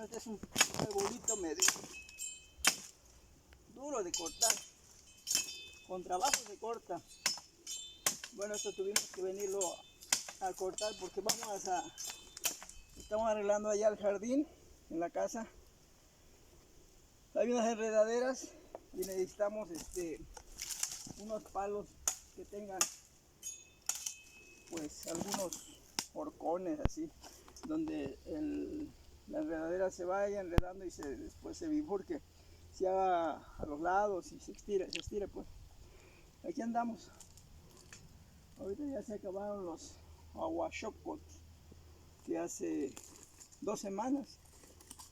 Este es un arbolito medio duro de cortar. Con trabajo se corta. Bueno, esto tuvimos que venirlo a cortar porque estamos arreglando allá el jardín en la casa. Hay unas enredaderas y necesitamos unos palos que tengan pues algunos horcones así, donde la enredadera se vaya enredando y después se bifurque, se haga a los lados y se estire pues. Aquí andamos. Ahorita ya se acabaron los aguachocos que hace 2 semanas,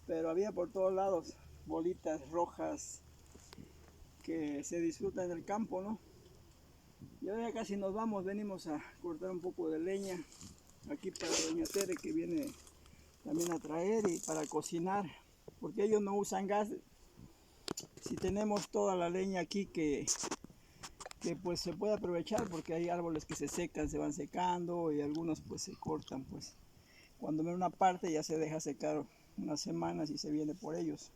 pero había por todos lados bolitas rojas que se disfrutan en el campo, ¿no? Y ahora ya casi nos vamos, venimos a cortar un poco de leña aquí para doña Tere, que viene también a traer, y para cocinar, porque ellos no usan gas. Si tenemos toda la leña aquí que pues se puede aprovechar, porque hay árboles que se secan, se van secando, y algunos pues se cortan, pues cuando ven una parte ya se deja secar unas semanas y se viene por ellos.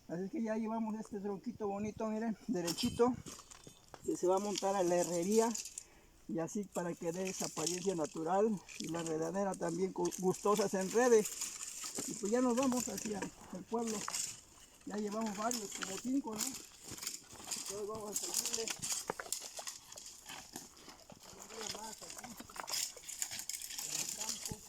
Así que ya llevamos este tronquito bonito, miren, derechito, que se va a montar a la herrería, y así para que dé esa apariencia natural y la enredadera también gustosa se enrede. Y pues ya nos vamos hacia el pueblo. Ya llevamos varios, como 5, ¿no? Entonces vamos a seguirle un día más aquí en el campo.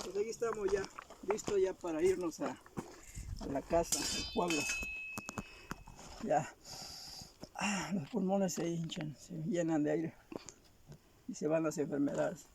Pues aquí estamos ya, listos ya para irnos a la casa, al pueblo. Ya, los pulmones se hinchan, se llenan de aire y se van las enfermedades.